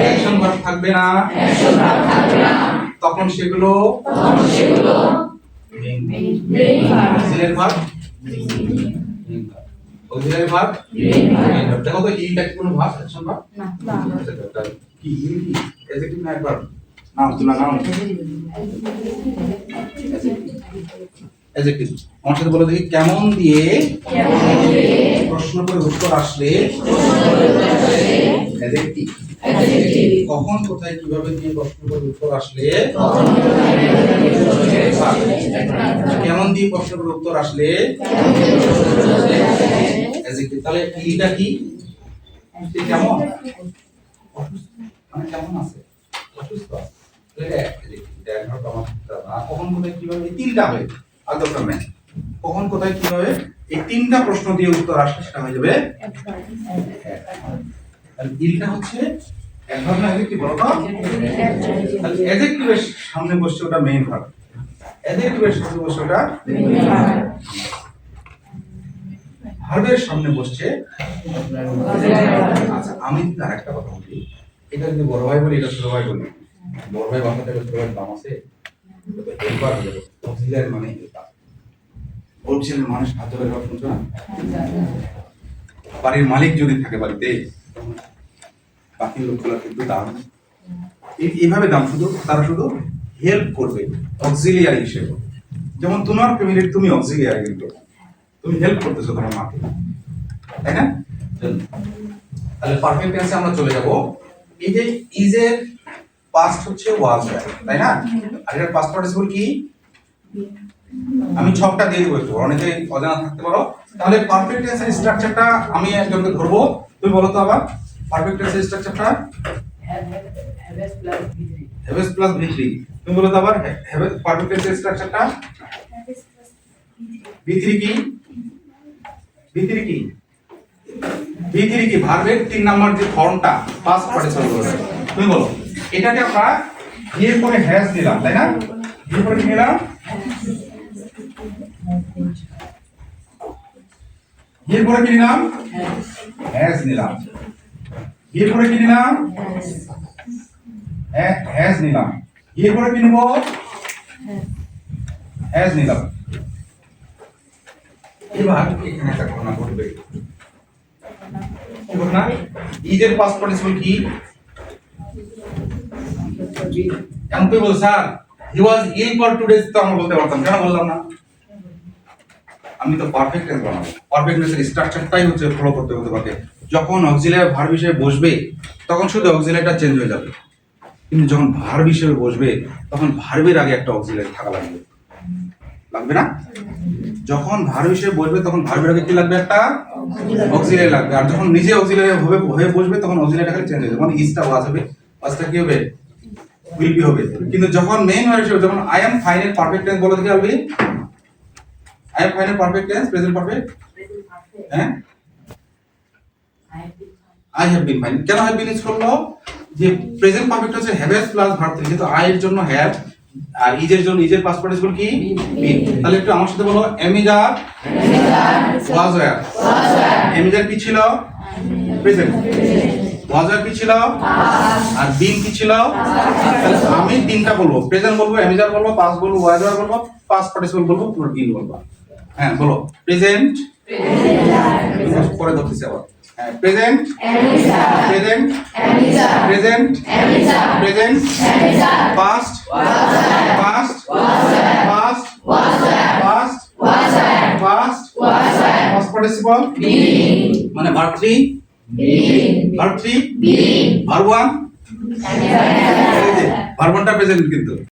Action verb থাকবে না, তখন সেগুলো অক্সিলারি ভার্ব। অক্সিলারি ভার্ব দেখো তো ইটা কি কোনো ভার্ব অ্যাকশন ভার্ব না, কি অ্যাডজেক্টিভ না ভার্ব? নাম তুলা নাম অ্যাডজেক্টিভ। আমার সাথে বলে দেখি, কেমন দিয়ে প্রশ্ন করে উত্তর আসলে অ্যাডজেক্টিভ। কখন কোথায় কিভাবে দিয়ে প্রশ্ন করে উত্তর আসলে কেমন দিয়ে প্রশ্ন করে উত্তর আসলে অ্যাডজেক্টিভ। তাহলে এইটা কি কেমন মানে কেমন আছে অসুস্থ কখন কোথায় কিভাবে এই তিনটা হবে আর দরকার নেই। কখন কোথায় কিভাবে এই তিনটা প্রশ্ন দিয়ে উত্তর আসলে সেটা হয়ে যাবে এইটা হচ্ছে এক ধরনের অ্যাডজেক্টিভ। বলো তো অ্যাডজেক্টিভের সামনে বসছে ওটা মেইন ভার্ব, অ্যাডজেক্টিভের সামনে বসছে ওটা ভার্বের সামনে বসছে। আচ্ছা আমি আর একটা কথা বলি, এটা যদি বড় ভাই বলি এটা ছোট ভাই বলি, বড় ভাই বাসা থেকে ছোট ভাই দাম আছে হেল্পার হয়ে যাবে। অক্সিলারি মানে হেল্পার, অক্সিলারি মানে সাহায্য করে। শুনছো না? বাড়ির মালিক যদি থাকে বাড়িতে বাকি লোকগুলো কিন্তু দাম এইভাবে দাম শুধু তারা শুধু হেল্প করবে অক্সিলিয়ারি হিসেবে। যেমন তোমার ফ্যামিলির তুমি অক্সিলিয়ারি, কিন্তু তুমি হেল্প করতেছো তোমার মাকে, তাই না? তাহলে পারফেক্ট টেন্সে আমরা চলে যাব। এই যে ইজ এর পাস্ট হচ্ছে ওয়াজ, তাই না? আর এর পাস্ট পার্টিসিপল কি? আমি ছকটা দিয়ে দেবো, একটু অনেকে অজানা থাকতে পারো। তাহলে পারফেক্ট টেন্সের স্ট্রাকচারটা আমি একজনকে ধরবো, তুমি বলো তো আবার পারফেক্ট টেন্সের স্ট্রাকচারটা। হ্যাভেস প্লাস ভি3। তুমি বলো তো আবার পারফেক্ট টেন্সের স্ট্রাকচারটা। ভি3 কি? ভি3 কি? ভি3 কি ভার্বের 3 নাম্বার যে ফর্মটা পাস্ট পার্টিসিপল বলে। তুমি বলো এটাকে আমরা ভি এর পরে হ্যাজ দিলাম, তাই না? ভি এর পরে কি দিলাম? ভি এর পরে কি নিলাম? হ্যাজ নিলাম। ভি এর পরে কি নিলাম? হ্যাজ নিলাম। ভি এর পরে কি নেব? হ্যাজ নিলাম। এবার এখানে একটা ঘটনা ঘটবে। কি ঘটনা? ইজ এর পাস্ট পার্টিসিপল কি? এমন তুই বল sir he was ill for 2 days, তো আমরা বলতে পারতাম, কেন বললাম না? আমি তো পারফেক্ট টেন্স বানাবো। পারফেক্ট টেন্সের স্ট্রাকচারটাই হচ্ছে ফলো করতে হতে পারে। যখন অক্সিলারি ভার্ব হিসেবে বসবে তখন শুধু অক্সিলারিটা চেঞ্জ হয়ে যাবে, কিন্তু যখন ভার্ব হিসেবে বসবে তখন ভার্বের আগে একটা অক্সিলারি থাকা লাগবে, লাগবে না? যখন ভার্ব হিসেবে বসবে তখন ভার্বের আগে কি লাগবে? একটা অক্সিলারি লাগবে। আর যখন নিজে অক্সিলারি হয়ে বসবে তখন অক্সিলারিটা খালি চেঞ্জ হয়ে যাবে। মানে ইজটা ওয়াজ হবে, ওয়াজটা কি হবে? উইল বি হবে। কিন্তু যখন মেইন ভার্ব হিসেবে, যখন আই এম ফাইন এর পারফেক্ট টেন্স বলা থেকে হবে I am fine এর পারফেক্ট টেন্স প্রেজেন্ট পারফেক্ট। হ্যাঁ I have been fine। কেন have been ইউজ করলো? যে প্রেজেন্ট পারফেক্ট হচ্ছে have has প্লাস ভার্ব 3, কিন্তু I এর জন্য have আর is এর জন্য is এর পাস্ট পার্টিসিপল কি? been। তাহলে একটু আমার সাথে বলো am is are was were। am is are কি ছিল? প্রেজেন্ট। was were কি ছিল? আর been কি ছিল? তাহলে আমি তিনটা বলবো, প্রেজেন্ট বলবো, am is are বলবো, পাস্ট বলবো, was were বলবো, পাস্ট পার্টিসিপল বলবো, তোমরা been বলবা। হ্যাঁ বলো প্রেজেন্ট, পরে ধরতেছি আবার। হ্যাঁ present, present, present, present, past, past, past, past, past, past participle মানে ভার্ব 3, ভার্ব 3, ভার্ব 1, ভার্ব 1টা প্রেজেন্ট কিন্তু